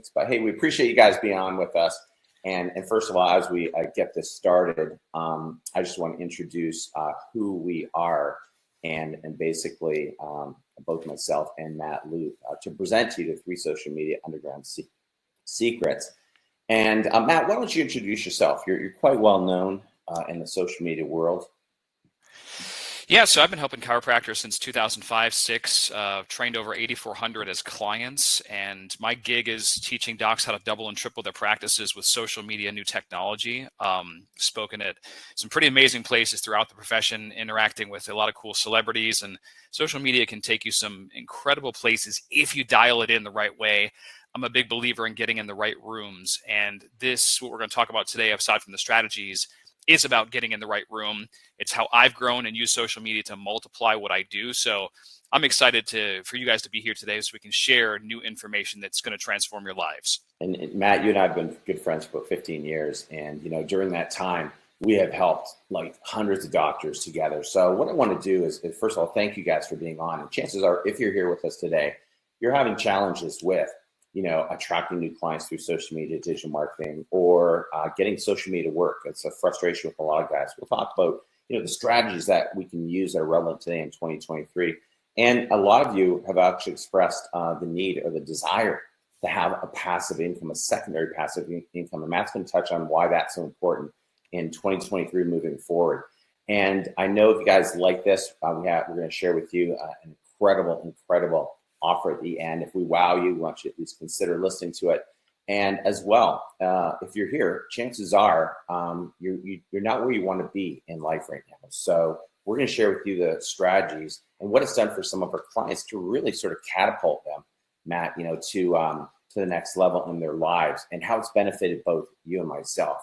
statistics. But hey, we appreciate you guys being on with us. And first of all, as we get this started, I just want to introduce who we are and basically both myself and Matt Luke to present to you the 3 social media underground secrets. And Matt, why don't you introduce yourself? You're quite well known in the social media world. Yeah, so I've been helping chiropractors since 2005-06, trained over 8,400 as clients, and my gig is teaching docs how to double and triple their practices with social media, new technology. Spoken at some pretty amazing places throughout the profession, interacting with a lot of cool celebrities, and social media can take you some incredible places if you dial it in the right way. I'm a big believer in getting in the right rooms, and this, what we're going to talk about today, aside from the strategies, is about getting in the right room. It's how I've grown and used social media to multiply what I do. So I'm excited for you guys to be here today so we can share new information that's going to transform your lives. And Matt, you and I have been good friends for about 15 years. And, during that time, we have helped like hundreds of doctors together. So what I want to do is first of all, thank you guys for being on. And chances are, if you're here with us today, you're having challenges with attracting new clients through social media, digital marketing, or getting social media to work. It's a frustration with a lot of guys. We'll talk about, the strategies that we can use that are relevant today in 2023. And a lot of you have actually expressed the need or the desire to have a passive income, a secondary passive income. And Matt's going to touch on why that's so important in 2023 moving forward. And I know if you guys like this, we're going to share with you an incredible offer at the end. If we wow you, we want you to at least consider listening to it. And as well, if you're here, chances are you're not where you want to be in life right now. So we're going to share with you the strategies and what it's done for some of our clients to really sort of catapult them, Matt, to the next level in their lives, and how it's benefited both you and myself.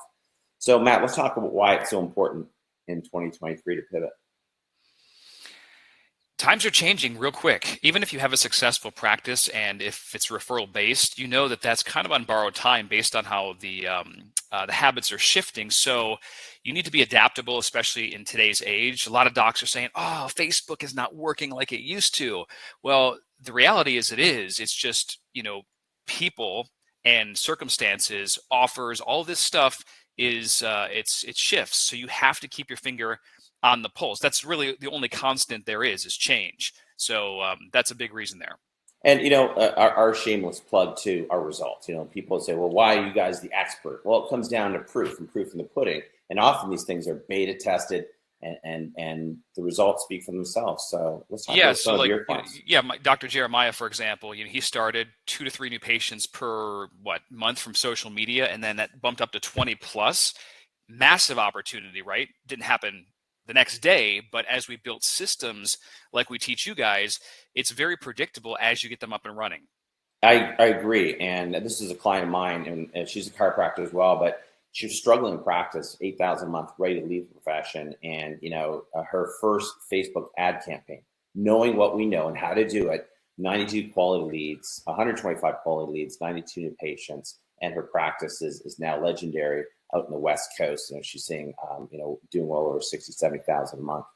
So Matt, let's talk about why it's so important in 2023 to pivot. Times are changing real quick. Even if you have a successful practice and if it's referral based, you know that that's kind of on borrowed time based on how the habits are shifting. So you need to be adaptable, especially in today's age. A lot of docs are saying, "Oh, Facebook is not working like it used to." Well, the reality is it is. It's just people and circumstances, offers, all this stuff is it shifts. So you have to keep your finger on the pulse. That's really the only constant there is change. So that's a big reason there. And, our shameless plug to our results. People say, well, why are you guys the expert? Well, it comes down to proof and proof in the pudding. And often these things are beta tested and the results speak for themselves. So let's talk about some of your clients. Dr. Jeremiah, for example, he started 2 to 3 new patients per month from social media. And then that bumped up to 20 plus. Massive opportunity, right? Didn't happen the next day, but as we built systems like we teach you guys, it's very predictable as you get them up and running. I agree. And this is a client of mine, and she's a chiropractor as well, but she was struggling in practice, 8,000 a month, ready to leave the profession. And, her first Facebook ad campaign, knowing what we know and how to do it, 92 quality leads, 125 quality leads, 92 new patients, and her practice is now legendary out in the West Coast. She's seeing, doing well over 60, 70,000 a month.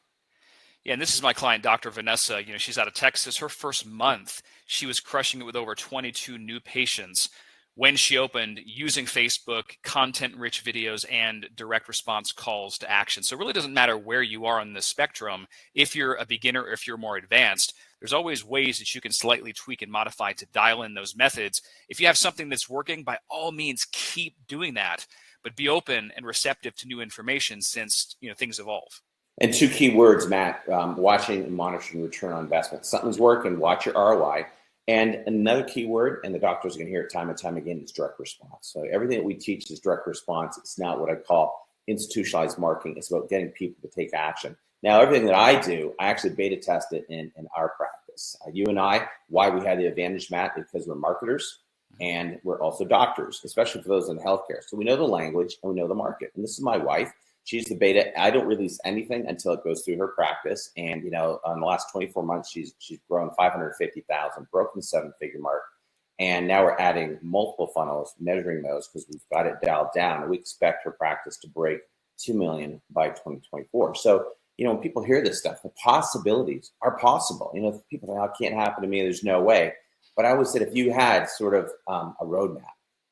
Yeah, and this is my client, Dr. Vanessa. She's out of Texas. Her first month, she was crushing it with over 22 new patients when she opened using Facebook, content-rich videos, and direct response calls to action. So it really doesn't matter where you are on the spectrum. If you're a beginner, or if you're more advanced, there's always ways that you can slightly tweak and modify to dial in those methods. If you have something that's working, by all means, keep doing that. But be open and receptive to new information since things evolve. And 2 key words, Matt, watching and monitoring return on investment. Something's working, watch your ROI. And another key word, and the doctors are going to hear it time and time again, is direct response. So everything that we teach is direct response. It's not what I call institutionalized marketing. It's about getting people to take action. Now, everything that I do, I actually beta test it in our practice. You and I, why we had the advantage, Matt, because we're marketers. And we're also doctors, especially for those in healthcare. So we know the language and we know the market. And this is my wife. She's the beta. I don't release anything until it goes through her practice. And, in the last 24 months, she's grown 550,000, broken the 7-figure mark. And now we're adding multiple funnels, measuring those because we've got it dialed down. And we expect her practice to break 2 million by 2024. So, when people hear this stuff, the possibilities are possible. People think, oh, it can't happen to me. There's no way. But I always said if you had sort of a roadmap,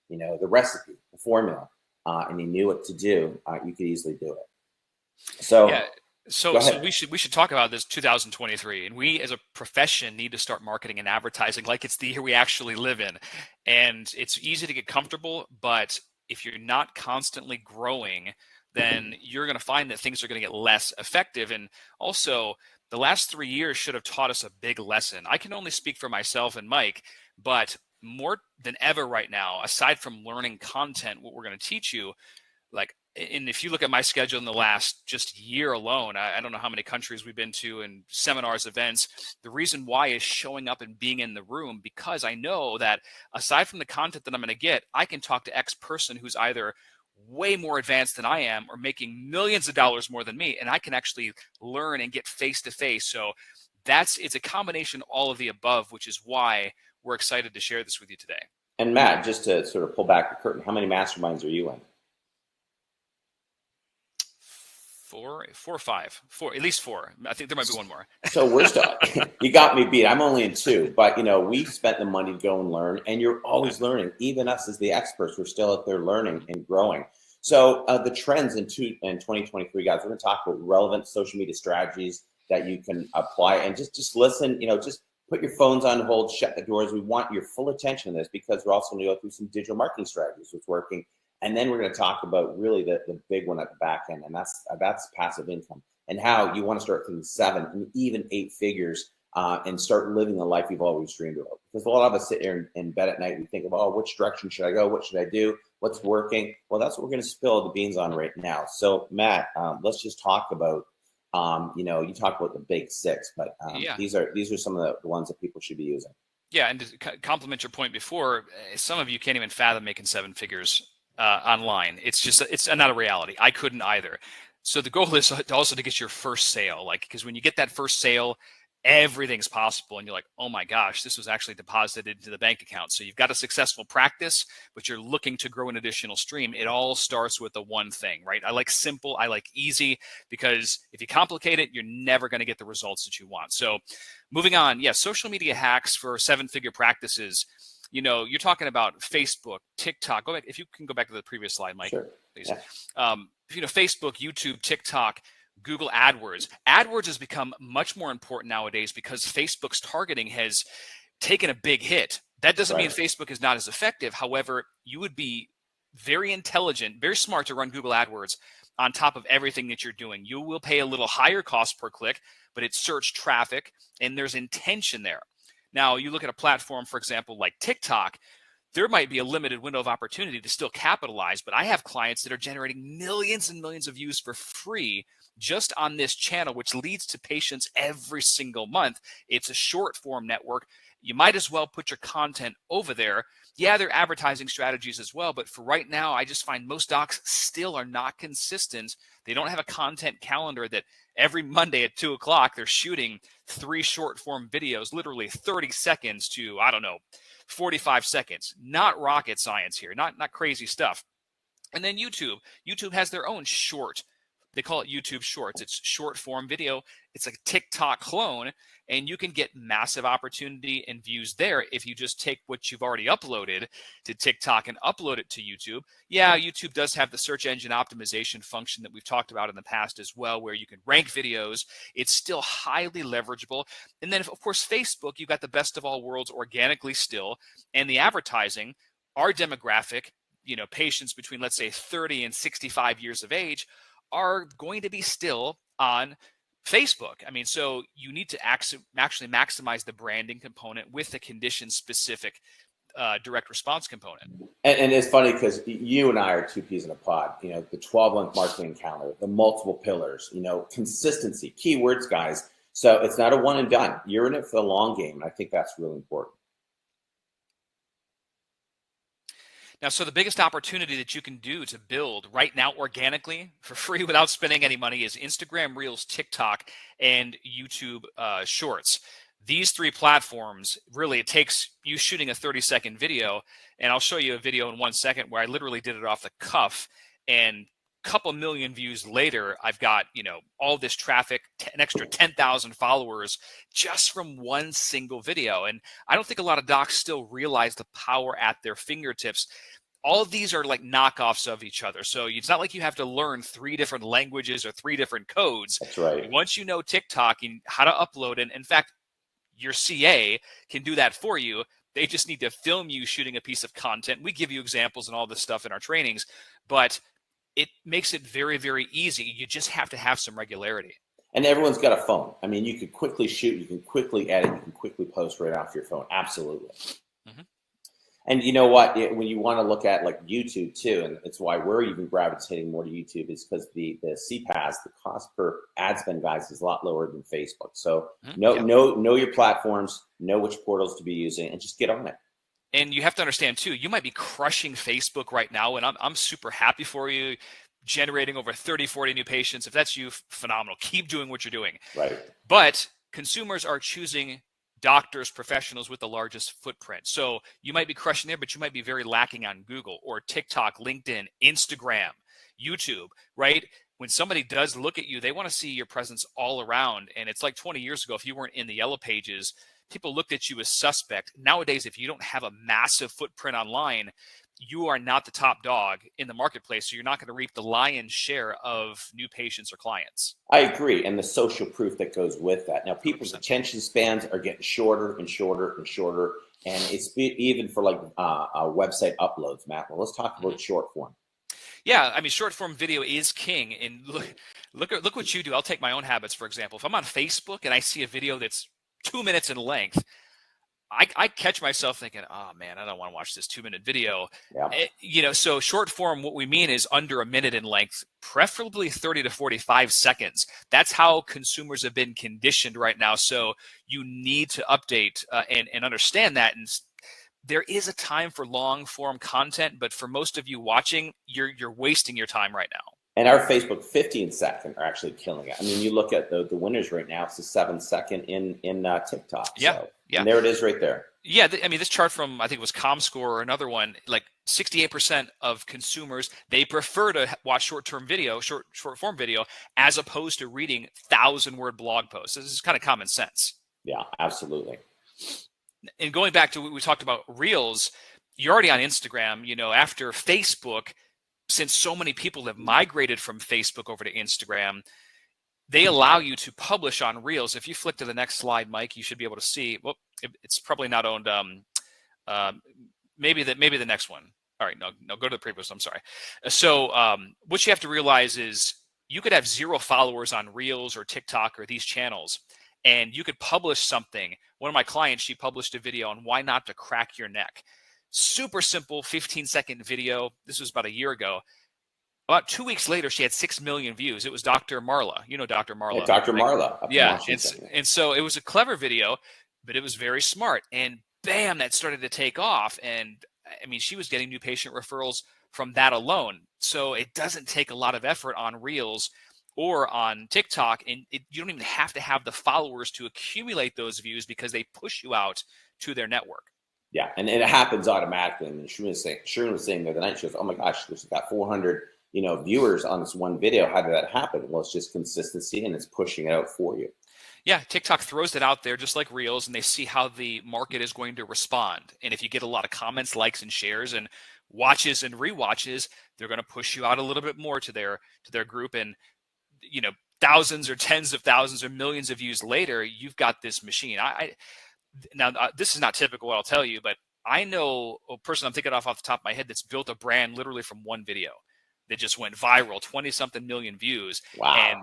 the recipe, the formula, and you knew what to do, you could easily do it. So Yeah. go So ahead. we should talk about this 2023, and we as a profession need to start marketing and advertising like it's the year we actually live in. And it's easy to get comfortable, but if you're not constantly growing, then you're going to find that things are going to get less effective. And also, the last 3 years should have taught us a big lesson. I can only speak for myself and Mike, but more than ever right now, aside from learning content, what we're going to teach you, like, and if you look at my schedule in the last just year alone, I don't know how many countries we've been to and seminars, events. The reason why is showing up and being in the room, because I know that aside from the content that I'm going to get, I can talk to X person who's either way more advanced than I am or making millions of dollars more than me, and I can actually learn and get face to face. So it's a combination of all of the above, which is why we're excited to share this with you today. And Matt, just to sort of pull back the curtain, how many masterminds are you in? Four or five, at least four. I think there might be one more. So we're still, you got me beat. I'm only in two, but we've spent the money to go and learn, and you're always learning. Even us as the experts, we're still out there learning and growing. So the trends in 2023, guys, we're going to talk about relevant social media strategies that you can apply, and just listen. Just put your phones on hold, shut the doors. We want your full attention in this because we're also going to go through some digital marketing strategies, what's working. And then we're going to talk about really the big one at the back end, and that's passive income and how you want to start thinking 7 and even 8 figures and start living the life you've always dreamed of. Because a lot of us sit here in bed at night and think of, which direction should I go? What should I do? What's working? Well, that's what we're going to spill the beans on right now. So Matt, let's just talk about, you talk about the big 6, but these are some of the ones that people should be using. Yeah, and to complement your point before, some of you can't even fathom making 7 figures online. It's not a reality. I couldn't either. So the goal is also to get your first sale, because when you get that first sale, everything's possible, and you're like, oh my gosh, this was actually deposited into the bank account. So you've got a successful practice, but you're looking to grow an additional stream. It all starts with the one thing, right? I like simple, I like easy, because if you complicate it, you're never going to get the results that you want. So moving on, social media hacks for 7-figure practices. You're talking about Facebook, TikTok. Go back, if you can go back to the previous slide, Mike, sure. Please. Yeah. Facebook, YouTube, TikTok, Google AdWords. AdWords has become much more important nowadays because Facebook's targeting has taken a big hit. That doesn't mean Facebook is not as effective. However, you would be very intelligent, very smart to run Google AdWords on top of everything that you're doing. You will pay a little higher cost per click, but it's search traffic and there's intention there. Now, you look at a platform, for example, like TikTok, there might be a limited window of opportunity to still capitalize, but I have clients that are generating millions and millions of views for free just on this channel, which leads to patients every single month. It's a short form network. You might as well put your content over there. Yeah, there are advertising strategies as well, but for right now, I just find most docs still are not consistent. They don't have a content calendar that every Monday at 2 o'clock, they're shooting 3 short form videos, literally 30 seconds to, 45 seconds. Not rocket science here, not crazy stuff. And then YouTube has their own short. They call it YouTube Shorts. It's short form video. It's like a TikTok clone, and you can get massive opportunity and views there if you just take what you've already uploaded to TikTok and upload it to YouTube. Yeah, YouTube does have the search engine optimization function that we've talked about in the past as well, where you can rank videos. It's still highly leverageable. And then, of course, Facebook, you've got the best of all worlds organically still, and the advertising, our demographic, patients between, let's say, 30 and 65 years of age, are going to be still on Facebook. So you need to actually maximize the branding component with the condition-specific direct response component. And it's funny because you and I are two peas in a pod. The 12-month marketing calendar, the multiple pillars, consistency, keywords, guys. So it's not a one and done. You're in it for the long game. And I think that's really important. Now, so the biggest opportunity that you can do to build right now organically for free without spending any money is Instagram Reels, TikTok, and YouTube Shorts. These 3 platforms, really, it takes you shooting a 30-second video, and I'll show you a video in 1 second where I literally did it off the cuff, and couple million views later, I've got, all this traffic, an extra 10,000 followers just from one single video. And I don't think a lot of docs still realize the power at their fingertips. All of these are like knockoffs of each other. So it's not like you have to learn 3 different languages or 3 different codes. That's right. Once you know TikTok and how to upload, and in fact, your CA can do that for you. They just need to film you shooting a piece of content. We give you examples and all this stuff in our trainings, but it makes it very, very easy. You just have to have some regularity. And everyone's got a phone. I mean, you can quickly shoot, you can quickly edit, you can quickly post right off your phone. Absolutely. Mm-hmm. And you know what? When you want to look at like YouTube too, and it's why we're even gravitating more to YouTube, is because the CPAS, the cost per ad spend, guys, is a lot lower than Facebook. So know your platforms, know which portals to be using, and just get on it. And you have to understand too, you might be crushing Facebook right now, and I'm super happy for you, generating over 30, 40 new patients. If that's you, phenomenal. Keep doing what you're doing. Right. But consumers are choosing doctors, professionals with the largest footprint. So you might be crushing there, but you might be very lacking on Google or TikTok, LinkedIn, Instagram, YouTube, right? When somebody does look at you, they want to see your presence all around. And it's like 20 years ago, if you weren't in the yellow pages, people looked at you as suspect. Nowadays, if you don't have a massive footprint online, you are not the top dog in the marketplace. So you're not going to reap the lion's share of new patients or clients. I agree. And the social proof that goes with that. Now, people's 100%. Attention spans are getting shorter and shorter and shorter. And it's even for like website uploads, Matt. Well, let's talk about short form. Yeah, I mean, short form video is king. And look what you do. I'll take my own habits, for example. If I'm on Facebook and I see a video that's 2 minutes in length, I catch myself thinking, oh man, I don't want to watch this 2-minute video. Yeah. So short form, what we mean is under a minute in length, preferably 30 to 45 seconds. That's how consumers have been conditioned right now. So you need to update and understand that. And there is a time for long form content, but for most of you watching, you're wasting your time right now. And our Facebook 15-second are actually killing it. I mean, you look at the winners right now. It's the 7-second in TikTok. Yeah, so, yeah. And there it is right there. Yeah, I mean, this chart from, I think it was ComScore or another one, like 68% of consumers, they prefer to watch short form video as opposed to reading 1,000-word blog posts. This is kind of common sense. Yeah, absolutely. And going back to what we talked about Reels, you're already on Instagram, after Facebook. Since so many people have migrated from Facebook over to Instagram, they allow you to publish on Reels. If you flick to the next slide, Mike, you should be able to see. Well, it's probably not owned. Maybe the next one. All right, no, go to the previous. I'm sorry. So what you have to realize is you could have 0 followers on Reels or TikTok or these channels, and you could publish something. One of my clients, she published a video on why not to crack your neck. Super simple 15-second video. This was about a year ago. About 2 weeks later, she had 6 million views. It was Dr. Marla. You know Dr. Marla. Yeah, Dr. Marla. Yeah. And so it was a clever video, but it was very smart. And bam, that started to take off. And I mean, she was getting new patient referrals from that alone. So it doesn't take a lot of effort on Reels or on TikTok. And you don't even have to have the followers to accumulate those views because they push you out to their network. Yeah, and it happens automatically. I mean, Sharon was saying the other night, she goes, oh my gosh, she's got 400, viewers on this one video. How did that happen? Well, it's just consistency, and it's pushing it out for you. Yeah, TikTok throws it out there just like Reels, and they see how the market is going to respond. And if you get a lot of comments, likes, and shares, and watches and rewatches, they're going to push you out a little bit more to their group. And thousands or tens of thousands or millions of views later, you've got this machine. Now, this is not typical what I'll tell you, but I know a person I'm thinking off the top of my head that's built a brand literally from one video that just went viral, 20-something million views. Wow. And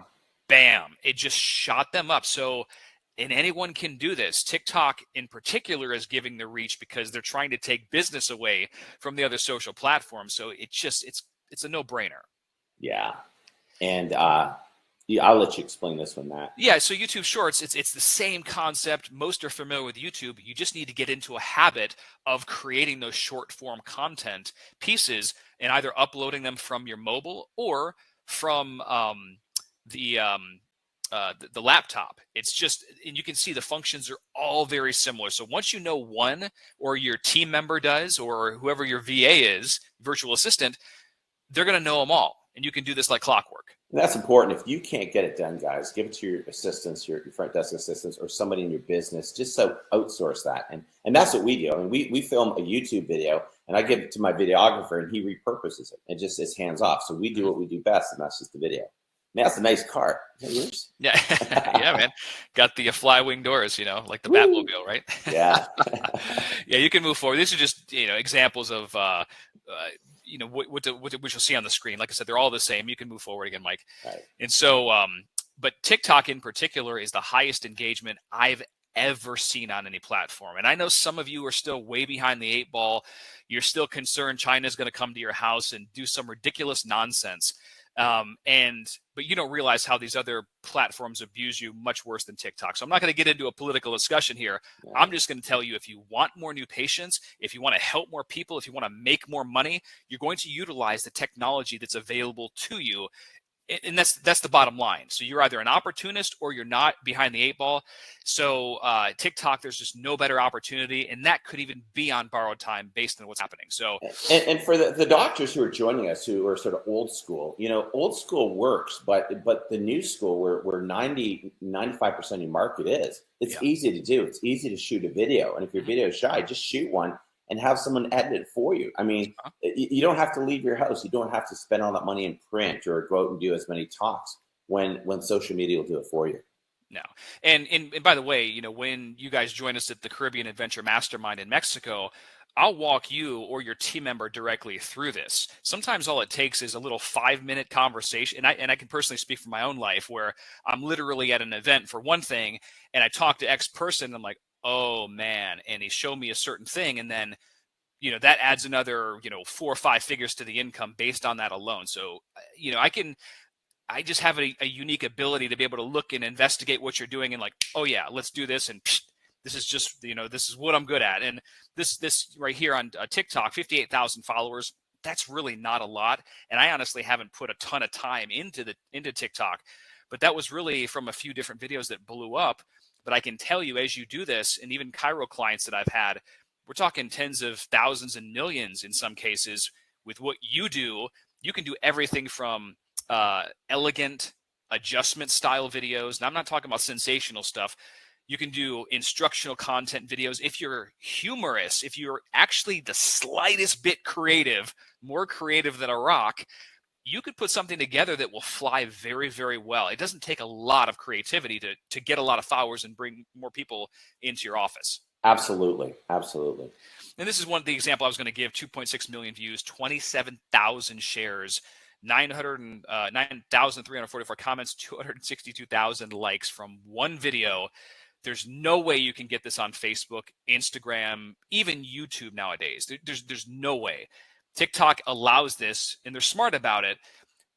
bam, it just shot them up. So, and anyone can do this. TikTok in particular is giving the reach because they're trying to take business away from the other social platforms. So it's a no-brainer. Yeah. And I'll let you explain this one, Matt. Yeah, so YouTube Shorts, it's the same concept. Most are familiar with YouTube. You just need to get into a habit of creating those short form content pieces and either uploading them from your mobile or from the laptop. It's just, and you can see the functions are all very similar. So once you know one, or your team member does, or whoever your VA is, virtual assistant, they're going to know them all. and you can do this like clockwork. And that's important. If you can't get it done, guys, give it to your assistants, your front desk assistants, or somebody in your business. Just so outsource that. And that's what we do. I mean, we film a YouTube video, and I give it to my videographer, and he repurposes it. It's hands off. So we do what we do best, and that's just the video. Man, that's a nice car. Is that yours? Yeah, yeah, man. Got the fly wing doors, like the Batmobile, right? Yeah. Yeah, you can move forward. These are just examples of what you'll see on the screen. Like I said, they're all the same. You can move forward again, Mike. Right. And so, but TikTok in particular is the highest engagement I've ever seen on any platform. And I know some of you are still way behind the 8 ball. You're still concerned China's going to come to your house and do some ridiculous nonsense. But you don't realize how these other platforms abuse you much worse than TikTok. So I'm not going to get into a political discussion here. Yeah. I'm just going to tell you, if you want more new patients, if you want to help more people, if you want to make more money, you're going to utilize the technology that's available to you. And that's the bottom line. So you're either an opportunist or you're not, behind the 8 ball. So TikTok, there's just no better opportunity, and that could even be on borrowed time based on what's happening. So, and for the doctors who are joining us, who are sort of old school, old school works, but the new school, where 95% of your market is, it's easy to do. It's easy to shoot a video, and if you're video shy, just shoot one and have someone edit it for you. I mean, you don't have to leave your house. You don't have to spend all that money in print or go out and do as many talks when social media will do it for you. No. And by the way, when you guys join us at the Caribbean Adventure Mastermind in Mexico, I'll walk you or your team member directly through this. Sometimes all it takes is a little 5-minute conversation. And I can personally speak from my own life, where I'm literally at an event for one thing, and I talk to X person, and I'm like, oh man, and he showed me a certain thing, and then that adds another 4 or 5 figures to the income based on that alone. So I just have a unique ability to be able to look and investigate what you're doing, and like, oh yeah, let's do this, and this is just this is what I'm good at. And this right here on TikTok, 58,000 followers, that's really not a lot, and I honestly haven't put a ton of time into TikTok, but that was really from a few different videos that blew up. But I can tell you, as you do this, and even Chiro clients that I've had, we're talking tens of thousands and millions in some cases. With what you do, you can do everything from elegant adjustment style videos. And I'm not talking about sensational stuff. You can do instructional content videos. If you're humorous, if you're actually the slightest bit creative, more creative than a rock, you could put something together that will fly very, very well. It doesn't take a lot of creativity to get a lot of followers and bring more people into your office. Absolutely. Absolutely. And this is one of the example I was going to give: 2.6 million views, 27,000 shares, 9,344 comments, 262,000 likes from one video. There's no way you can get this on Facebook, Instagram, even YouTube nowadays. There's no way. TikTok allows this, and they're smart about it,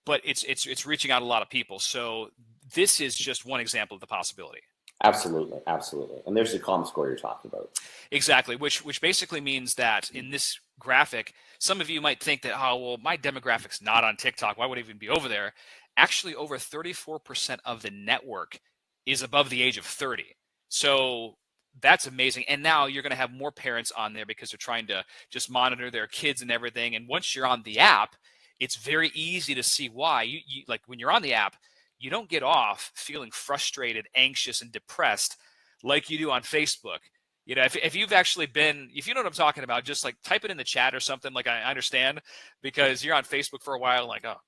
but it's reaching out a lot of people. So this is just one example of the possibility. Absolutely, absolutely. And there's the calm score you're talking about. Exactly, which basically means that in this graphic, some of you might think that, oh, well, my demographic's not on TikTok. Why would I even be over there? Actually, over 34% of the network is above the age of 30. So that's amazing. And now you're going to have more parents on there because they're trying to just monitor their kids and everything. And once you're on the app, it's very easy to see why. You like when you're on the app, you don't get off feeling frustrated, anxious, and depressed like you do on Facebook. If you've actually been, if you know what I'm talking about, just like type it in the chat or something. Like, I understand, because you're on Facebook for a while, like, oh,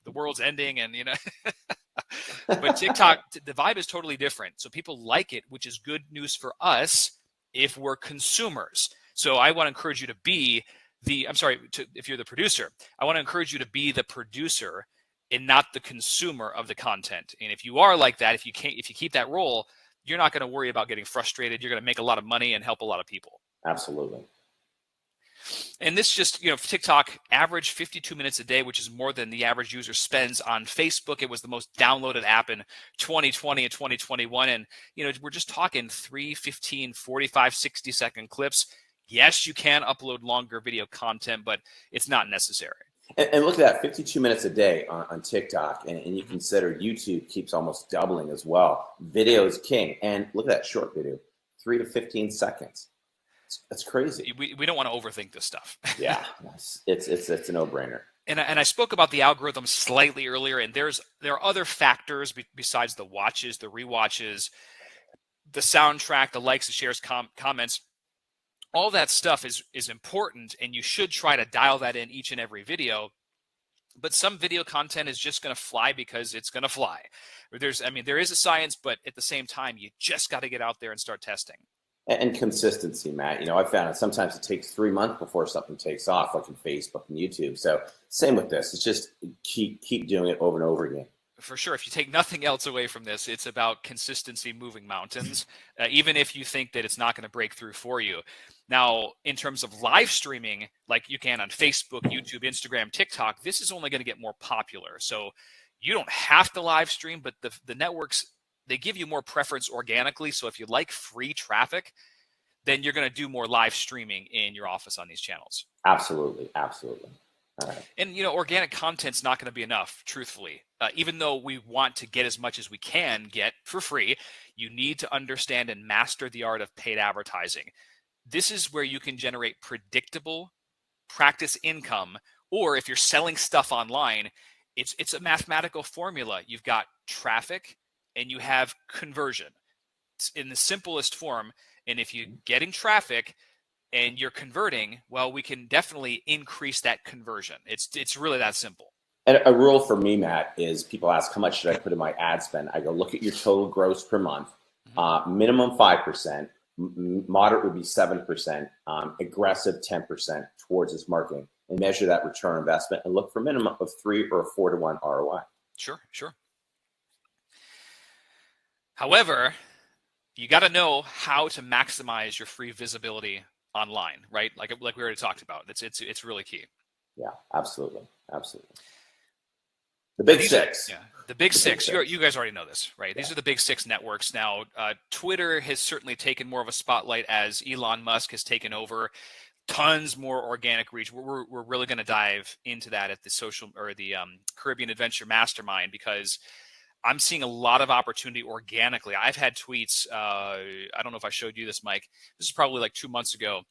the world's ending, and But TikTok, the vibe is totally different. So people like it, which is good news for us if we're consumers. So I want to encourage you to be if you're the producer, I want to encourage you to be the producer and not the consumer of the content. And if you are like that, if you keep that role, you're not going to worry about getting frustrated. You're going to make a lot of money and help a lot of people. Absolutely. And this just, TikTok average 52 minutes a day, which is more than the average user spends on Facebook. It was the most downloaded app in 2020 and 2021. And, we're just talking 3, 15, 45, 60-second clips. Yes, you can upload longer video content, but it's not necessary. And look at that, 52 minutes a day on TikTok. And you consider YouTube keeps almost doubling as well. Video is king. And look at that short video, 3 to 15 seconds. That's crazy. We don't want to overthink this stuff. Yeah, it's a no-brainer. And I spoke about the algorithm slightly earlier, and there are other factors besides the watches, the rewatches, the soundtrack, the likes, the shares, comments. All that stuff is important, and you should try to dial that in each and every video. But some video content is just going to fly because it's going to fly. There is a science, but at the same time, you just got to get out there and start testing. And consistency, Matt. I found it sometimes it takes 3 months before something takes off, like in Facebook and YouTube. So same with this. It's just keep doing it over and over again. For sure. If you take nothing else away from this, it's about consistency moving mountains, even if you think that it's not going to break through for you. Now, in terms of live streaming, like you can on Facebook, YouTube, Instagram, TikTok, this is only going to get more popular. So you don't have to live stream, but the networks, they give you more preference organically. So if you like free traffic, then you're going to do more live streaming in your office on these channels. Absolutely. Absolutely. All right. And, organic content's not going to be enough, truthfully. Even though we want to get as much as we can get for free, you need to understand and master the art of paid advertising. This is where you can generate predictable practice income, or if you're selling stuff online, it's a mathematical formula. You've got traffic and you have conversion. It's in the simplest form. And if you're getting traffic and you're converting, well, we can definitely increase that conversion. It's really that simple. And a rule for me, Matt, is people ask, how much should I put in my ad spend? I go, look at your total gross per month. Minimum 5%, moderate would be 7%, aggressive 10% towards this marketing, and measure that return on investment and look for minimum of 3 or 4 to 1 ROI. Sure. However, you got to know how to maximize your free visibility online, right? Like we already talked about. It's really key. Yeah, absolutely. The big six. Yeah, the big six. You guys already know this, right? These are the big 6 networks. Now, Twitter has certainly taken more of a spotlight as Elon Musk has taken over. Tons more organic reach. We're really going to dive into that at the Caribbean Adventure Mastermind, because I'm seeing a lot of opportunity organically. I've had tweets. I don't know if I showed you this, Mike. This is probably like 2 months ago.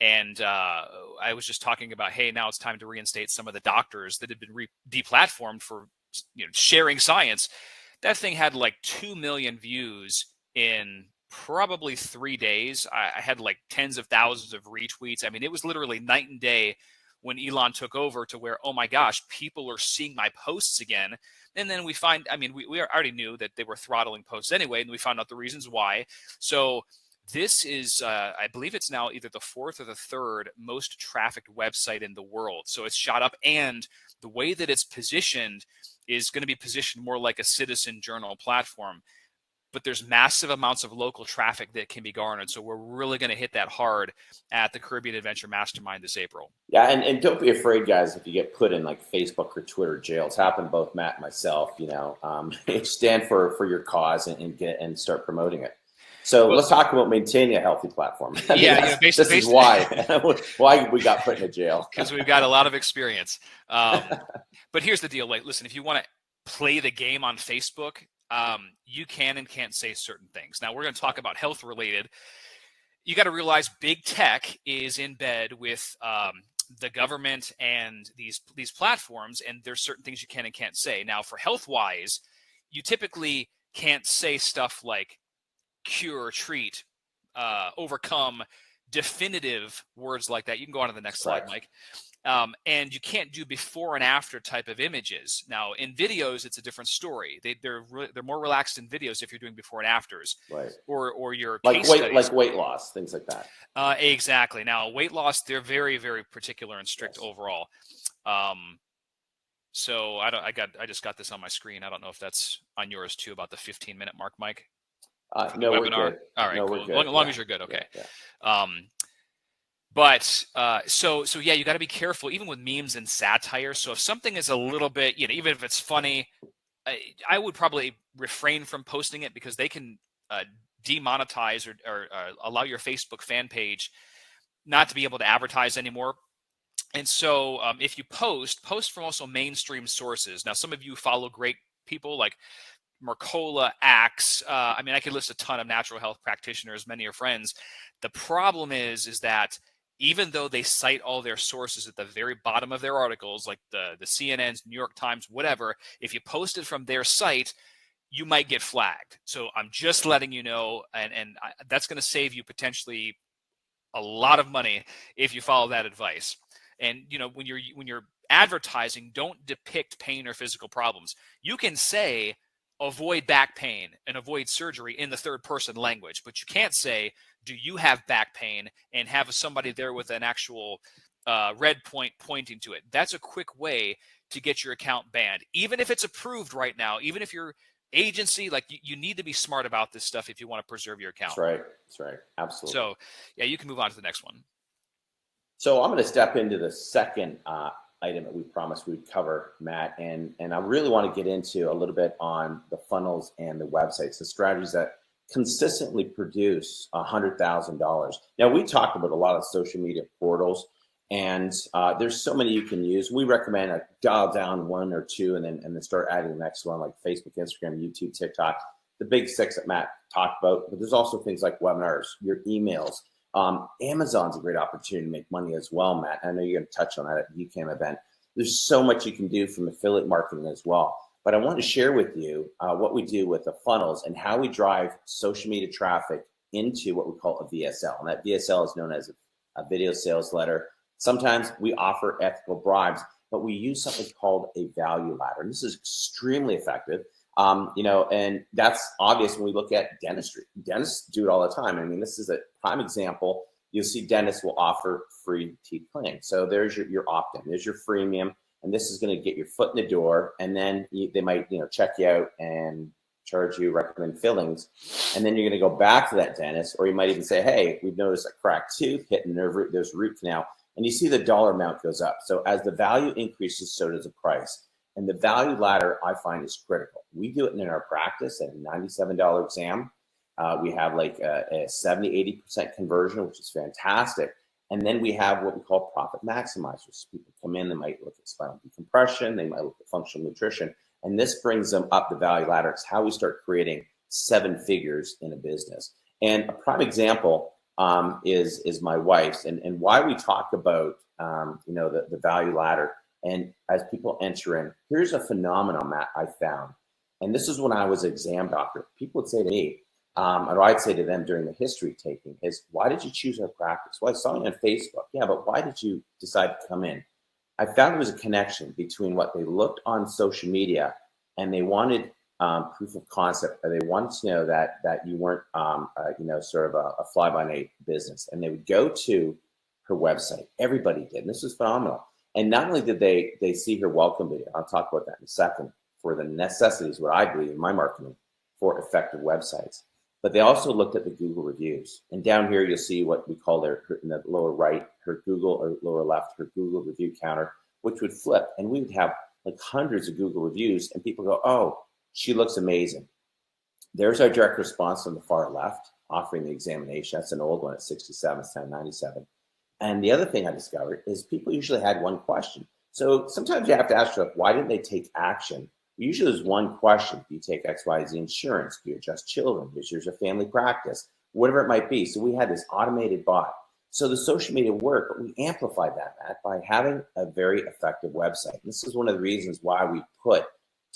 And I was just talking about, hey, now it's time to reinstate some of the doctors that had been deplatformed for sharing science. That thing had like 2 million views in probably 3 days. I had like tens of thousands of retweets. I mean, it was literally night and day when Elon took over, to where, oh my gosh, people are seeing my posts again. And then we already knew that they were throttling posts anyway, and we found out the reasons why. So this is, I believe it's now either the 4th or the 3rd most trafficked website in the world. So it's shot up, and the way that it's positioned is going to be positioned more like a citizen journal platform. But there's massive amounts of local traffic that can be garnered. So we're really going to hit that hard at the Caribbean Adventure Mastermind this April. Yeah, and don't be afraid, guys, if you get put in like Facebook or Twitter jail. It's happened to both Matt and myself. Stand for your cause and start promoting it. So let's talk about maintaining a healthy platform. Basically, this is why we got put in jail. Because we've got a lot of experience. But here's the deal. Like, listen, if you want to play the game on Facebook, you can and can't say certain things. Now, we're going to talk about health related. You got to realize big tech is in bed with the government and these platforms, and there's certain things you can and can't say. Now, for health wise, you typically can't say stuff like cure, treat, overcome, definitive words like that. You can go on to the next slide, Mike. And you can't do before and after type of images. Now, in videos, it's a different story. They're more relaxed in videos if you're doing before and afters, right? Or your like weight loss, things like that. Exactly. Now, weight loss, they're very, very particular and strict overall. So I just got this on my screen. I don't know if that's on yours too, about the 15-minute mark, Mike. No, we're good. All right, no, cool. We're good. As long as you're good, okay. Yeah. But so yeah, you got to be careful, even with memes and satire. So if something is a little bit, even if it's funny, I would probably refrain from posting it, because they can demonetize or allow your Facebook fan page not to be able to advertise anymore. And so if you post from also mainstream sources. Now, some of you follow great people like Mercola, Axe. I could list a ton of natural health practitioners, many are friends. The problem is that even though they cite all their sources at the very bottom of their articles, like the CNN's, New York Times, whatever, if you post it from their site, you might get flagged. So I'm just letting you know, and that's going to save you potentially a lot of money if you follow that advice. And when you're advertising, don't depict pain or physical problems. You can say avoid back pain and avoid surgery in the third person language, but you can't say, do you have back pain, and have somebody there with an actual red point pointing to it. That's a quick way to get your account banned, even if it's approved right now, even if your agency, like you need to be smart about this stuff if you want to preserve your account. That's right. That's right. Absolutely. So yeah, you can move on to the next one. So I'm going to step into the second item that we promised we'd cover, Matt, and I really want to get into a little bit on the funnels and the websites, the strategies that consistently produce $100,000. Now, we talked about a lot of social media portals, and there's so many you can use. We recommend dial down one or two and then start adding the next one, like Facebook, Instagram, YouTube, TikTok, the big six that Matt talked about. But there's also things like webinars, your emails. Amazon's a great opportunity to make money as well, Matt. I know you're going to touch on that at the UCAM event. There's so much you can do from affiliate marketing as well. But I want to share with you what we do with the funnels and how we drive social media traffic into what we call a VSL. And that VSL is known as a video sales letter. Sometimes we offer ethical bribes, but we use something called a value ladder. And this is extremely effective. And that's obvious when we look at dentistry. Dentists do it all the time. I mean, this is a prime example. You'll see dentists will offer free teeth cleaning. So there's your opt-in, there's your freemium, and this is going to get your foot in the door. And then they might, check you out and charge you, recommend fillings. And then you're going to go back to that dentist, or you might even say, hey, we've noticed a cracked tooth, hitting nerve root, there's root canal. And you see the dollar amount goes up. So as the value increases, so does the price. And the value ladder, I find, is critical. We do it in our practice at a $97 exam. We have like a 70, 80% conversion, which is fantastic. And then we have what we call profit maximizers. People come in, they might look at spinal decompression, they might look at functional nutrition, and this brings them up the value ladder. It's how we start creating 7 figures in a business. And a prime example is my wife's, and why we talk about the value ladder. And as people enter in, here's a phenomenon, Matt, I found. And this is when I was an exam doctor. People would say to me, or I'd say to them during the history taking, is, why did you choose our practice? Well, I saw you on Facebook. Yeah, but why did you decide to come in? I found there was a connection between what they looked on social media, and they wanted proof of concept, or they wanted to know that you weren't, sort of a fly-by-night business. And they would go to her website. Everybody did. And this was phenomenal. And not only did they see her welcome video, I'll talk about that in a second, for the necessities, what I believe in my marketing for effective websites, but they also looked at the Google reviews. And down here, you'll see what we call in the lower right, her Google, or lower left, her Google review counter, which would flip. And we would have like hundreds of Google reviews, and people go, oh, she looks amazing. There's our direct response on the far left, offering the examination. That's an old one at 67, it's 1097. And the other thing I discovered is people usually had one question. So sometimes you have to ask yourself, why didn't they take action? Usually there's one question. Do you take XYZ insurance? Do you adjust children? Is yours a family practice? Whatever it might be. So we had this automated bot. So the social media worked, but we amplified that, Matt, by having a very effective website. This is one of the reasons why we put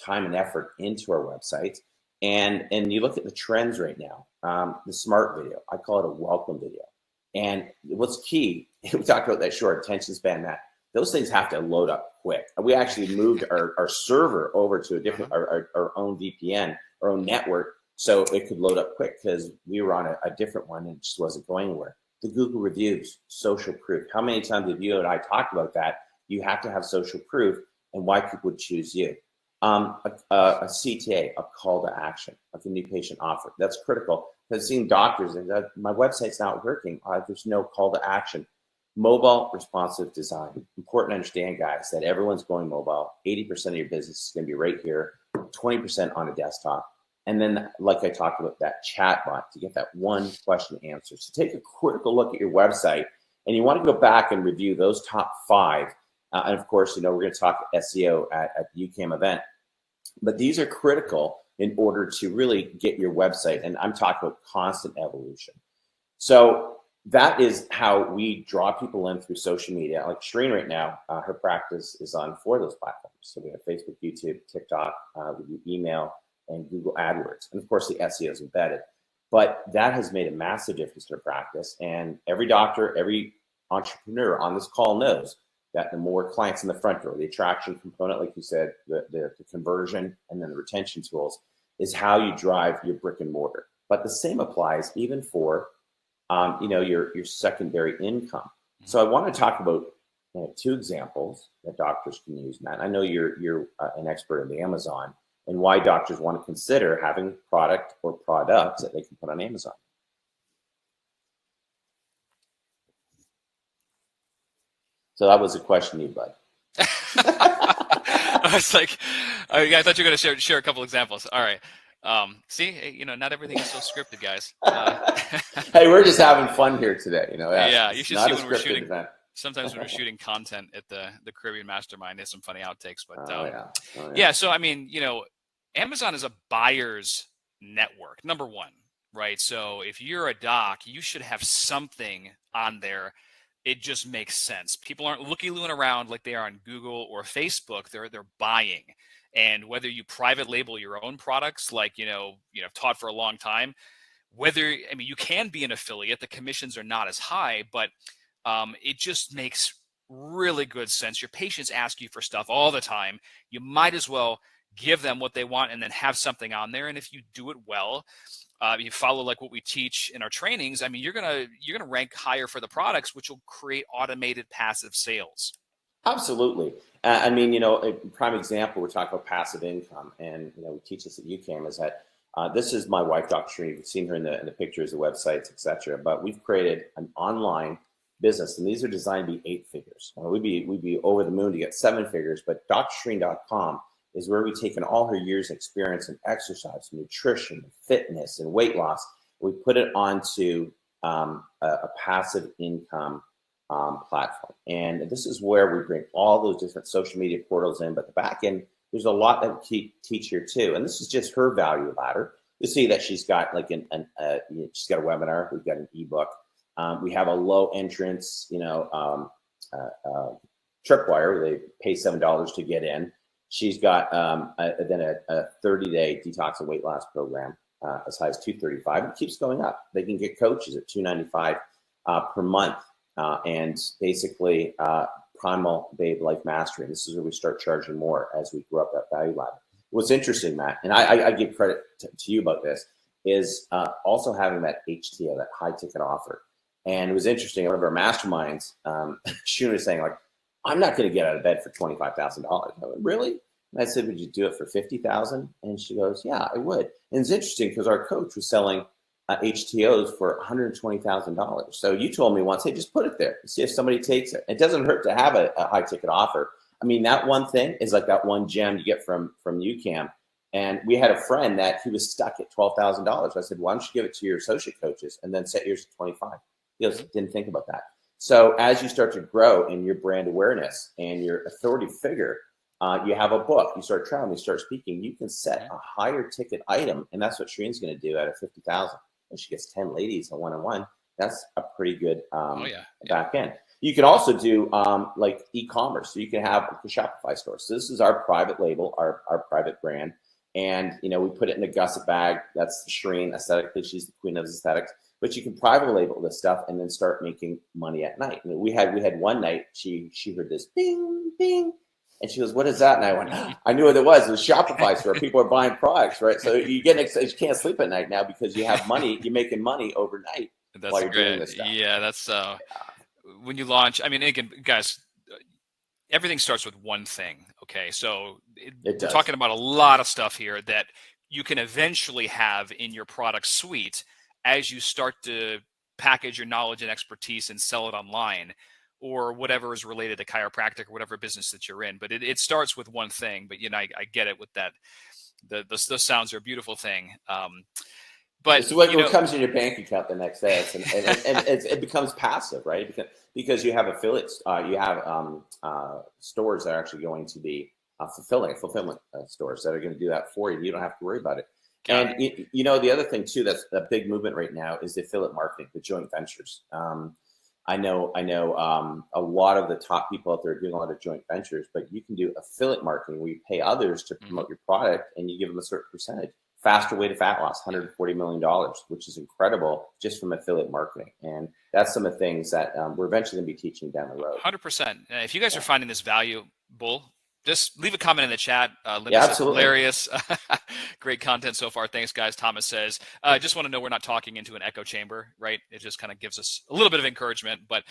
time and effort into our websites. And you look at the trends right now, the smart video, I call it a welcome video. And what's key, we talked about that short attention span, Matt, those things have to load up quick. We actually moved our server over to a different, our own VPN, our own network, so it could load up quick, because we were on a different one and it just wasn't going anywhere. The Google reviews, social proof. How many times have you and I talked about that? You have to have social proof, and why people would choose you. A CTA, a call to action, like a new patient offer. That's critical, because seeing doctors, and my website's not working, there's no call to action. Mobile responsive design. Important to understand, guys, that everyone's going mobile. 80% of your business is going to be right here, 20% on a desktop. And then, like I talked about, that chat bot to get that one question answer. So take a critical look at your website, and you want to go back and review those top 5. And of course, we're going to talk SEO at the UCAM event. But these are critical in order to really get your website. And I'm talking about constant evolution. So that is how we draw people in through social media. Like Shereen right now, her practice is on 4 of those platforms. So we have Facebook, YouTube, TikTok, we do email, and Google AdWords. And of course, the SEO is embedded. But that has made a massive difference to her practice. And every doctor, every entrepreneur on this call knows that the more clients in the front door, the attraction component, like you said, the conversion, and then the retention tools is how you drive your brick and mortar. But the same applies even for your secondary income. So I want to talk about 2 examples that doctors can use, Matt. I know you're an expert in the Amazon, and why doctors want to consider having product or products that they can put on Amazon. So that was a question to you, bud. I was like, I thought you were going to share a couple examples. All right. See, not everything is so scripted, guys. Hey, we're just having fun here today. Yeah, you should see when we're shooting. Event. Sometimes when we're shooting content at the Caribbean Mastermind, there's some funny outtakes. But yeah. So I mean, Amazon is a buyer's network, number one, right? So if you're a doc, you should have something on there. It just makes sense. People aren't looking around like they are on Google or Facebook. They're buying. And whether you private label your own products, like, I've taught for a long time, you can be an affiliate, the commissions are not as high, but it just makes really good sense. Your patients ask you for stuff all the time. You might as well give them what they want and then have something on there. And if you do it well, you follow like what we teach in our trainings, you're gonna rank higher for the products, which will create automated passive sales. Absolutely. A prime example, we're talking about passive income, and we teach this at UCAM, is that this is my wife, Dr. Shereen. You've seen her in the pictures, the websites, etc. But we've created an online business, and these are designed to be 8 figures. We'd be over the moon to get 7 figures, but drshereen.com is where we've taken all her years of experience in exercise, nutrition, fitness, and weight loss. We put it onto a passive income platform. And this is where we bring all those different social media portals in, but the back end, there's a lot that we teach here too. And this is just her value ladder. You see that she's got like she's got a webinar, we've got an ebook. We have a low entrance, tripwire. They pay $7 to get in. She's got then a 30-day detox and weight loss program as high as $235. It keeps going up. They can get coaches at $295 per month. And basically, Primal Babe Life Mastery. This is where we start charging more as we grow up that value ladder. What's interesting, Matt, and I give credit to you about this, is also having that HTO, that high ticket offer. And it was interesting. One of our masterminds, Shuna was saying, like, I'm not going to get out of bed for $25,000. I went, really? And I said, would you do it for $50,000? And she goes, yeah, I would. And it's interesting because our coach was selling HTOs for $120,000. So you told me once, hey, just put it there and see if somebody takes it. It doesn't hurt to have a high ticket offer. That one thing is like that one gem you get from UCAM. And we had a friend that he was stuck at $12,000. I said, why don't you give it to your associate coaches and then set yours at $25,000? He goes, didn't think about that. So as you start to grow in your brand awareness and your authority figure, you have a book, you start traveling, you start speaking, you can set a higher ticket item. And that's what Shereen's going to do out of $50,000. And she gets 10 ladies a one-on-one. That's a pretty good back end. You can also do like e-commerce. So you can have a Shopify store. So this is our private label, our private brand. And, we put it in a gusset bag. That's Shereen aesthetically. She's the queen of aesthetics. But you can private label this stuff and then start making money at night. We had one night, she heard this bing, bing. And she goes, what is that? And I went, I knew what it was. It was Shopify store. People are buying products, right? So you can't sleep at night now because you have money. You're making money overnight while you're doing this stuff. Yeah, that's when you launch. Again, guys, everything starts with one thing. Okay, so we're talking about a lot of stuff here that you can eventually have in your product suite as you start to package your knowledge and expertise and sell it online, or whatever is related to chiropractic or whatever business that you're in. But it starts with one thing. But I get it with that. Those sounds are a beautiful thing. But so what comes in your bank account the next day, it becomes passive, right? Because you have affiliates, you have stores that are actually going to be fulfillment stores that are going to do that for you. You don't have to worry about it. Got it. And you know, the other thing too, that's a big movement right now is the affiliate marketing, the joint ventures. I know a lot of the top people out there are doing a lot of joint ventures, but you can do affiliate marketing where you pay others to Hmm. promote your product and you give them a certain percentage. Faster way to fat loss, $140 million, which is incredible just from affiliate marketing. And that's some of the things that we're eventually going to be teaching down the road. 100%. If you guys are Yeah. finding this valuable, just leave a comment in the chat. Linda Yeah, says absolutely. hilarious. Great content so far. Thanks, guys. Thomas says, just want to know we're not talking into an echo chamber, right? It just kind of gives us a little bit of encouragement, but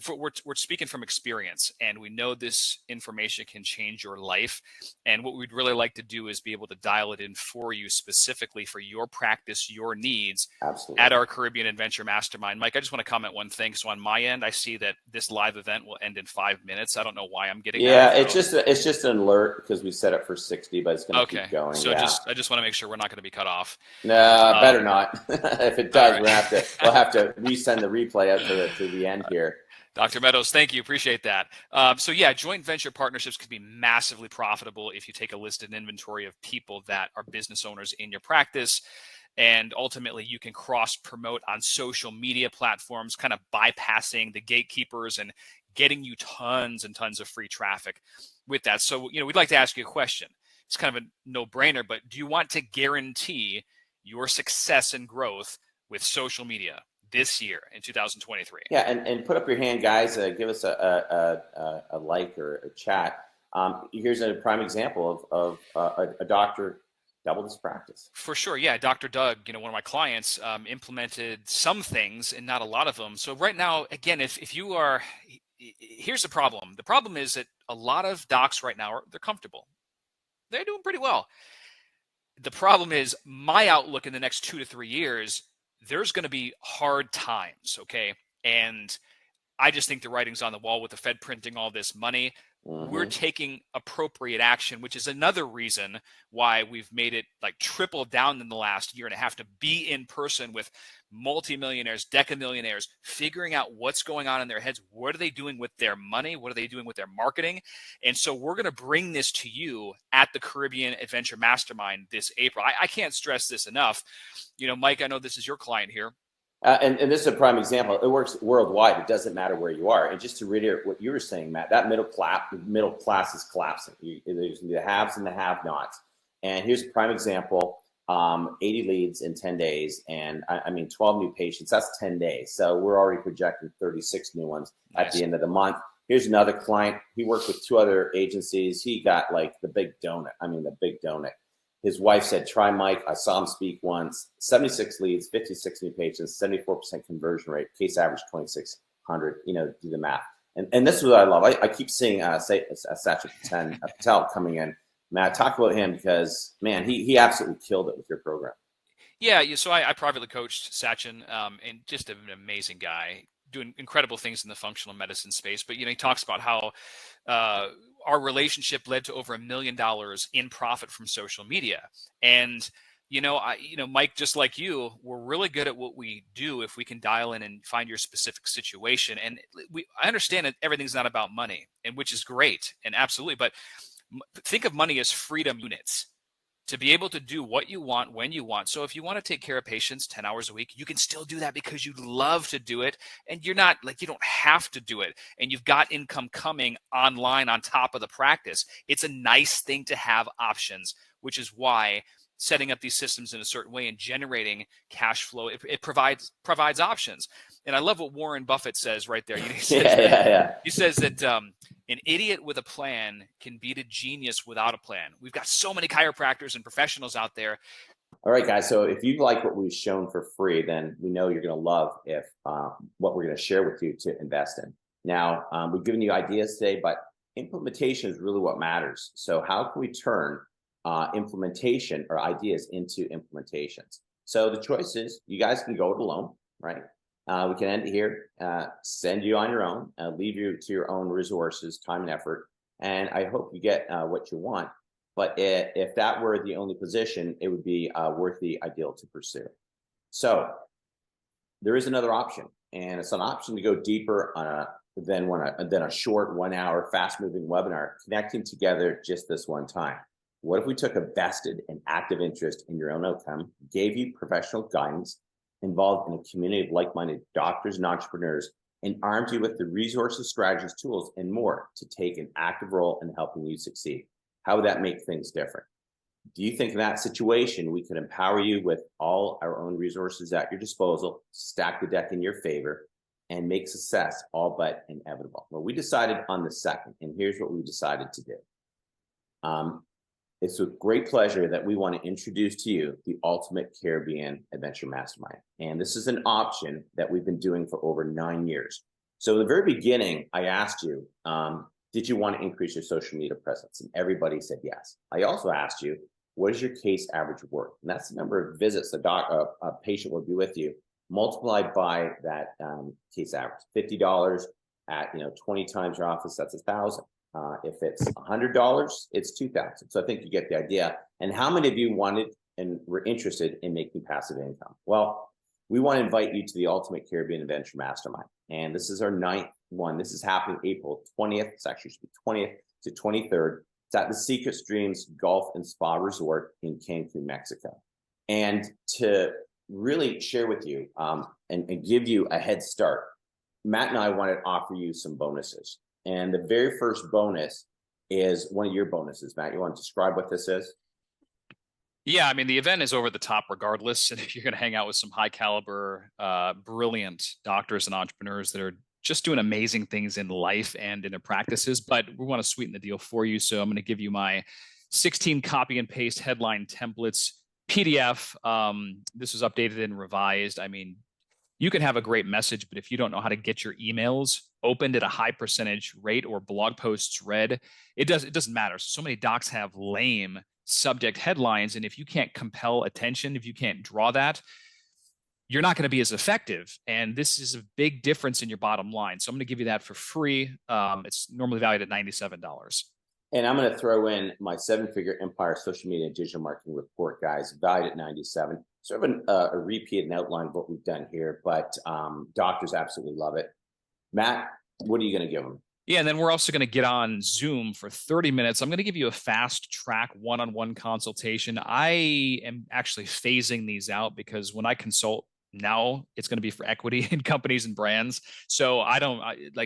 we're speaking from experience, and we know this information can change your life. And what we'd really like to do is be able to dial it in for you specifically for your practice, your needs at Absolutely. our Caribbean Adventure Mastermind. Mike, I just want to comment one thing. So on my end, I see that this live event will end in 5 minutes. I don't know why I'm getting that. Yeah, it's just an alert because we set it for 60, but it's going to Okay. keep going. So Yeah. I just want to make sure we're not going to be cut off. No, better Um, not. If it all does, right. we'll have to resend the replay out to the end here. Dr. Meadows, thank you. Appreciate that. So yeah, joint venture partnerships can be massively profitable if you take a listed inventory of people that are business owners in your practice. And ultimately, you can cross promote on social media platforms, kind of bypassing the gatekeepers and getting you tons and tons of free traffic with that. So, we'd like to ask you a question. It's kind of a no brainer, but do you want to guarantee your success and growth with social media this year in 2023? Yeah, and put up your hand, guys. Give us a like or a chat. Here's a prime example of a doctor doubled his practice. For sure. Yeah. Dr. Doug, one of my clients, implemented some things and not a lot of them. So right now, again, if you are, here's the problem. The problem is that a lot of docs right now they're comfortable. They're doing pretty well. The problem is my outlook in the next 2 to 3 years, there's going to be hard times. Okay. And I just think the writing's on the wall with the Fed printing all this money. We're Hmm. taking appropriate action, which is another reason why we've made it like triple down in the last year and a half to be in person with multimillionaires, decamillionaires, figuring out what's going on in their heads. What are they doing with their money? What are they doing with their marketing? And so we're going to bring this to you at the Caribbean Adventure Mastermind this April. I can't stress this enough. Mike, I know this is your client here. And this is a prime example. It works worldwide. It doesn't matter where you are. And just to reiterate what you were saying, Matt, that middle class is collapsing. There's the haves and the have-nots. And here's a prime example: 80 leads in 10 days, and I mean 12 new patients. That's 10 days. So we're already projecting 36 new ones at the end of the month. Here's another client. He worked with 2 other agencies. He got like the big donut. I mean, the big donut. His wife said, try Mike. I saw him speak once. 76 leads, 56 new patients, 74% conversion rate, case average 2,600. Do the math. And this is what I love. I keep seeing Sachin Patel coming in. Matt, talk about him because, man, he absolutely killed it with your program. Yeah, so I privately coached Sachin, and just an amazing guy, doing incredible things in the functional medicine space. But he talks about how our relationship led to over $1 million in profit from social media. And Mike, just like you, we're really good at what we do if we can dial in and find your specific situation. And I understand that everything's not about money, and which is great and absolutely. But think of money as freedom units to be able to do what you want when you want. So if you want to take care of patients 10 hours a week, you can still do that because you love to do it. And you're not like, you don't have to do it. And you've got income coming online on top of the practice. It's a nice thing to have options, which is why setting up these systems in a certain way and generating cash flow, it provides options. And I love what Warren Buffett says right there. He says that an idiot with a plan can beat a genius without a plan. We've got so many chiropractors and professionals out there. All right, guys. So if you like what we've shown for free, then we know you're going to love what we're going to share with you to invest in. Now, we've given you ideas today, but implementation is really what matters. So how can we turn implementation or ideas into implementations? So the choice is you guys can go it alone, right? We can end it here, send you on your own, leave you to your own resources, time and effort. And I hope you get what you want. But if that were the only position, it would be worth the ideal to pursue. So there is another option, and it's an option to go deeper than a short 1 hour fast moving webinar, connecting together just this one time. What if we took a vested and active interest in your own outcome, gave you professional guidance, involved in a community of like-minded doctors and entrepreneurs, and armed you with the resources, strategies, tools, and more to take an active role in helping you succeed? How would that make things different? Do you think in that situation, we could empower you with all our own resources at your disposal, stack the deck in your favor, and make success all but inevitable? Well, we decided on the second, and here's what we decided to do. It's with great pleasure that we want to introduce to you the Ultimate Caribbean Adventure Mastermind. And this is an option that we've been doing for over 9 years. So in the very beginning, I asked you, did you want to increase your social media presence? And everybody said yes. I also asked you, what is your case average worth? And that's the number of visits a patient will be with you, multiplied by that case average. $50 at 20 times your office, that's 1,000. If it's $100, it's 2,000. So I think you get the idea. And how many of you wanted and were interested in making passive income? Well, we want to invite you to the Ultimate Caribbean Adventure Mastermind. And this is our 9th one. This is happening April 20th. It's actually 20th to 23rd. It's at the Secret Streams Golf and Spa Resort in Cancun, Mexico. And to really share with you and give you a head start, Matt and I want to offer you some bonuses. And the very first bonus is one of your bonuses. Matt, you want to describe what this is? Yeah, I mean, the event is over the top regardless. And if you're going to hang out with some high caliber, brilliant doctors and entrepreneurs that are just doing amazing things in life and in their practices, but we want to sweeten the deal for you. So I'm going to give you my 16 copy and paste headline templates PDF. This was updated and revised. I mean, you can have a great message, but if you don't know how to get your emails opened at a high percentage rate or blog posts read, it doesn't matter. So many docs have lame subject headlines, and if you can't compel attention, if you can't draw that, you're not going to be as effective. And this is a big difference in your bottom line. So I'm going to give you that for free. It's normally valued at $97. And I'm going to throw in my 7-figure empire social media and digital marketing report, guys, valued at 97. Sort of a repeat and outline of what we've done here, but doctors absolutely love it. Matt, what are you going to give them? Yeah, and then we're also going to get on Zoom for 30 minutes. I'm going to give you a fast track one-on-one consultation. I am actually phasing these out because when I consult now, it's going to be for equity in companies and brands. So I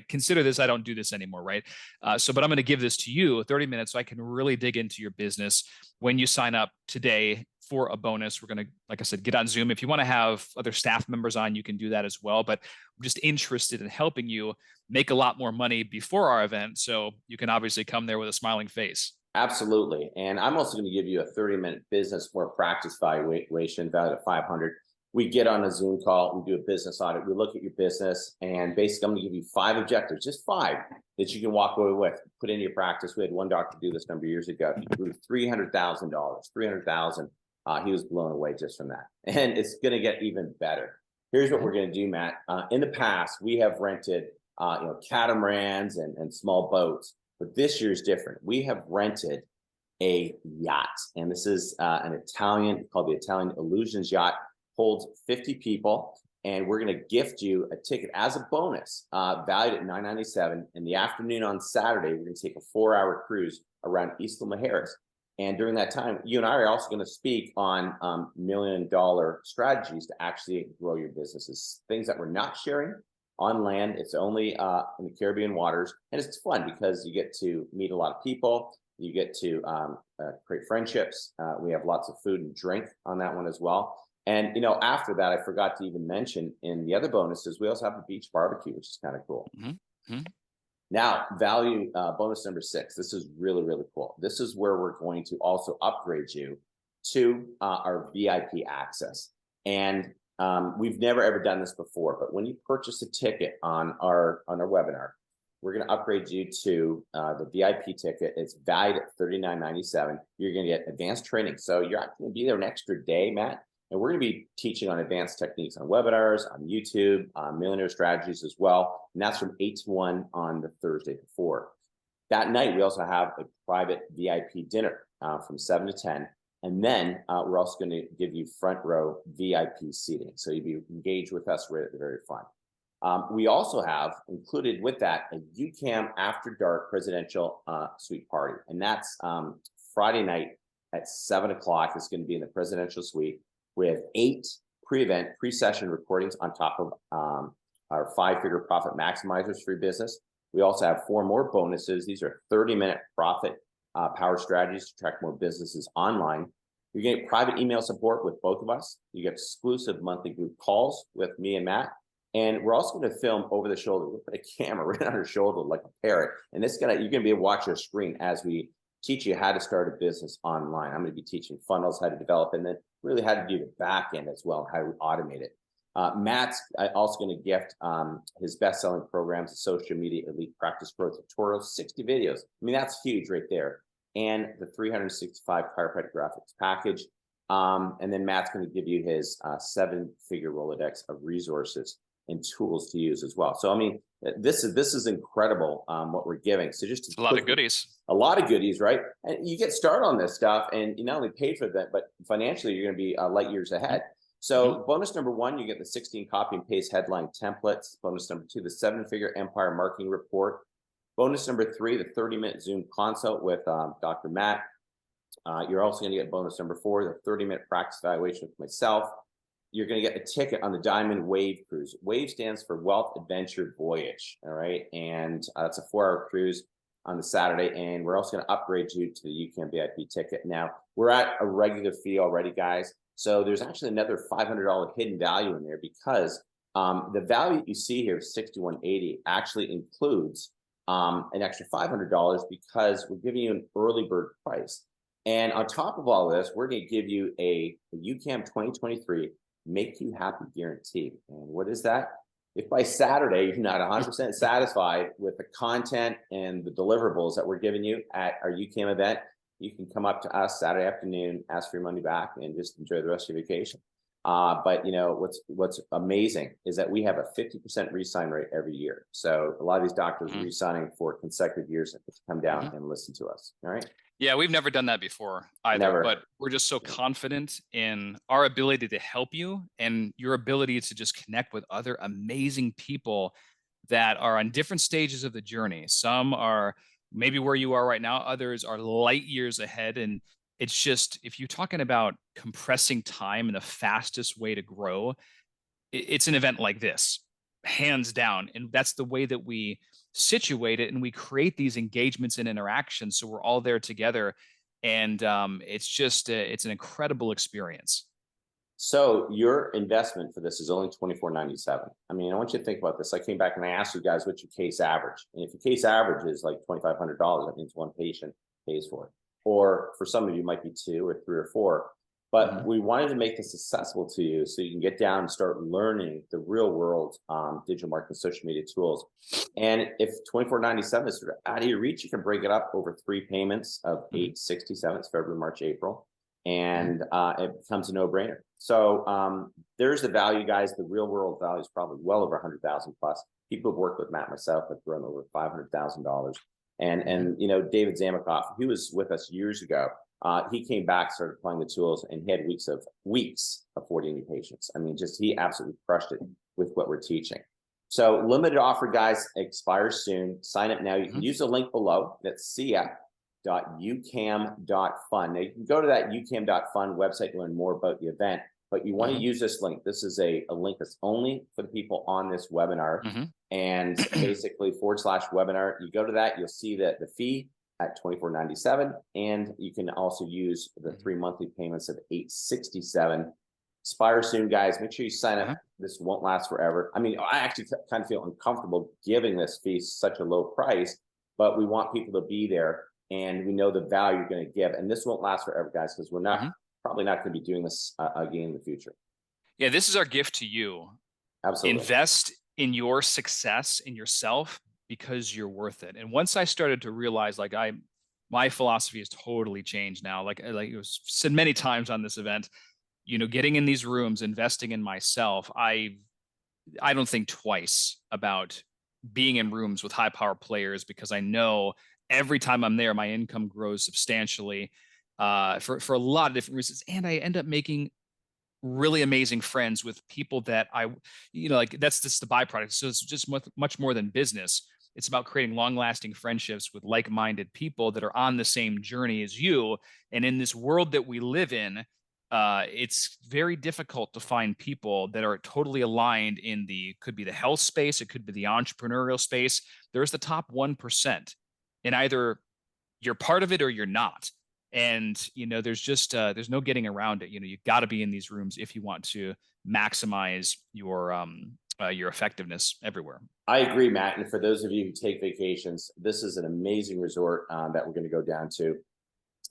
consider this, I don't do this anymore, right? But I'm going to give this to you 30 minutes so I can really dig into your business. When you sign up today for a bonus, we're going to, like I said, get on Zoom. If you want to have other staff members on, you can do that as well. But I'm just interested in helping you make a lot more money before our event. So you can obviously come there with a smiling face. Absolutely. And I'm also going to give you a 30-minute business or practice valuation valued at 500. We get on a Zoom call, we do a business audit, we look at your business, and basically I'm going to give you 5 objectives, just 5 that you can walk away with, put into your practice. We had one doctor do this a number of years ago. He grew $300,000, $300,000. He was blown away just from that. And it's going to get even better. Here's what we're going to do, Matt. In the past, we have rented catamarans and small boats, but this year is different. We have rented a yacht, and this is an Italian, called the Italian Illusions Yacht. Holds 50 people, and we're going to gift you a ticket as a bonus, valued at $997. In the afternoon on Saturday, we're going to take a 4-hour cruise around Isla Mujeres. And during that time, you and I are also going to speak on $1 million strategies to actually grow your businesses, things that we're not sharing on land. It's only in the Caribbean waters, and it's fun because you get to meet a lot of people. You get to create friendships. We have lots of food and drink on that one as well. And, after that, I forgot to even mention in the other bonuses, we also have a beach barbecue, which is kind of cool. Mm-hmm. Now, value bonus number 6. This is really, really cool. This is where we're going to also upgrade you to our VIP access. And we've never, ever done this before, but when you purchase a ticket on our webinar, we're going to upgrade you to the VIP ticket. It's valued at $39.97. You're going to get advanced training. So you're actually going to be there an extra day, Matt. And we're going to be teaching on advanced techniques on webinars, on YouTube, on millionaire strategies as well. And that's from 8 to 1 on the Thursday before. That night, we also have a private VIP dinner from 7 to 10. And then we're also going to give you front row VIP seating. So you'll be engaged with us right at the very front. We also have included with that a UCAM After Dark presidential suite party. And that's Friday night, at 7 o'clock. It's going to be in the presidential suite. We have 8 pre-event, pre-session recordings on top of our 5-figure profit maximizers for your business. We also have 4 more bonuses. These are 30-minute profit power strategies to track more businesses online. You're getting private email support with both of us. You get exclusive monthly group calls with me and Matt. And we're also going to film over the shoulder. We'll put a camera right on your shoulder like a parrot. And you're going to be able to watch your screen as we teach you how to start a business online. I'm going to be teaching funnels, how to develop, and then really how to do the back end as well, how to automate it. Matt's also going to gift his best-selling programs, the Social Media Elite Practice Growth Tutorials, 60 videos. I mean, that's huge right there. And the 365 chiropractic graphics package. And then Matt's going to give you his 7-figure Rolodex of resources and tools to use as well. So, I mean, this is incredible what we're giving. So just a lot of goodies. A lot of goodies, right? And you get started on this stuff and you not only pay for that, but financially you're going to be light years ahead. So bonus number 1, you get the 16 copy and paste headline templates. Bonus number 2, the 7-figure empire marketing report. Bonus number 3, the 30-minute Zoom consult with Dr. Matt. You're also going to get bonus number 4, the 30-minute practice evaluation with myself. You're going to get a ticket on the Diamond Wave Cruise. Wave stands for Wealth Adventure Voyage, all right? And it's a 4-hour cruise on the Saturday, and we're also going to upgrade you to the UCAM VIP ticket. Now, we're at a regular fee already, guys, so there's actually another $500 hidden value in there because the value you see here, $61.80, actually includes an extra $500 because we're giving you an early bird price. And on top of all this, we're going to give you a UCAM 2023 Make You Happy guarantee. And what is that? If by Saturday you're not 100% satisfied with the content and the deliverables that we're giving you at our UCAM event, you can come up to us Saturday afternoon, ask for your money back, and just enjoy the rest of your vacation. But you know what's amazing is that we have a 50% re-sign rate every year. So a lot of these doctors are re-signing for consecutive years to come down and listen to us. All right. Yeah, we've never done that before either, but we're just so confident in our ability to help you and your ability to just connect with other amazing people that are on different stages of the journey. Some are maybe where you are right now, others are light years ahead. And it's just, if you're talking about compressing time and the fastest way to grow, it's an event like this, hands down. And that's the way that we situate it and we create these engagements and interactions. So we're all there together. And it's just, it's an incredible experience. So your investment for this is only $24.97. I mean, I want you to think about this. I came back and I asked you guys what's your case average. And if your case average is like $2,500, that means 1 patient pays for it. Or for some of you, might be 2 or 3 or 4. But we wanted to make this accessible to you so you can get down and start learning the real world digital marketing, social media tools. And if $24.97 is sort of out of your reach, you can break it up over 3 payments of $867. February, March, April. And it becomes a no-brainer. So there's the value, guys. The real world value is probably well over 100,000 plus. People who've worked with Matt and myself have grown over $500,000. And you know, David Zamikoff, he was with us years ago. He came back, started applying the tools, and he had weeks of 40 new patients. I mean, just he absolutely crushed it with what we're teaching. So limited offer, guys, expires soon. Sign up now. You can use the link below. That's cia.ucam.fund. Now you can go to that ucam.fund website to learn more about the event, but you want to use this link. This is a link that's only for the people on this webinar. And basically /webinar. You go to that, you'll see that the fee at $24.97, and you can also use the 3 monthly payments of $867. Expire soon, guys. Make sure you sign up. This won't last forever. I mean, I actually kind of feel uncomfortable giving this fee such a low price, but we want people to be there, and we know the value you're going to give. And this won't last forever, guys, because we're not probably not going to be doing this again in the future. Yeah, this is our gift to you. Absolutely. Invest in your success, in yourself, because you're worth it. And once I started to realize, like, my philosophy has totally changed now. Like it was said many times on this event, you know, getting in these rooms, investing in myself, I don't think twice about being in rooms with high power players, because I know every time I'm there, my income grows substantially for a lot of different reasons. And I end up making really amazing friends with people that like, that's just the byproduct. So it's just much more than business. It's about creating long-lasting friendships with like-minded people that are on the same journey as you. And in this world that we live in, it's very difficult to find people that are totally aligned in could be the health space, it could be the entrepreneurial space. There's the top 1%, and either you're part of it or you're not. And there's no getting around it. You've got to be in these rooms if you want to maximize your effectiveness everywhere. I agree, Matt. And for those of you who take vacations, this is an amazing resort that we're going to go down to.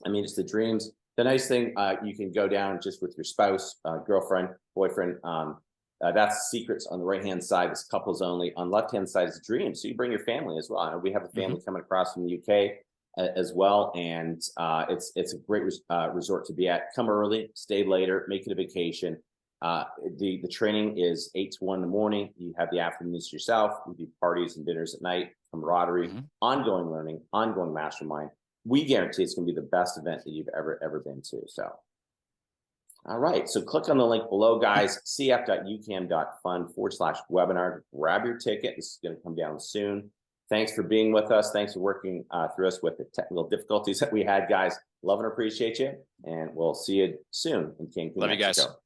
I mean, it's the dreams. The nice thing, you can go down just with your spouse, girlfriend, boyfriend. That's secrets on the right-hand side. It's couples only. On left-hand side is dreams. So you bring your family as well. We have a family coming across from the UK as well. And it's a great resort to be at. Come early, stay later, make it a vacation. The training is 8 to 1 in the morning. You have the afternoons to yourself. We do parties and dinners at night, camaraderie, ongoing learning, ongoing mastermind. We guarantee it's going to be the best event that you've ever been to. So, all right. So click on the link below, guys, cf.ucam.fund/webinar. Grab your ticket. This is going to come down soon. Thanks for being with us. Thanks for working through us with the technical difficulties that we had, guys. Love and appreciate you. And we'll see you soon in Cancun, Love you guys. Mexico.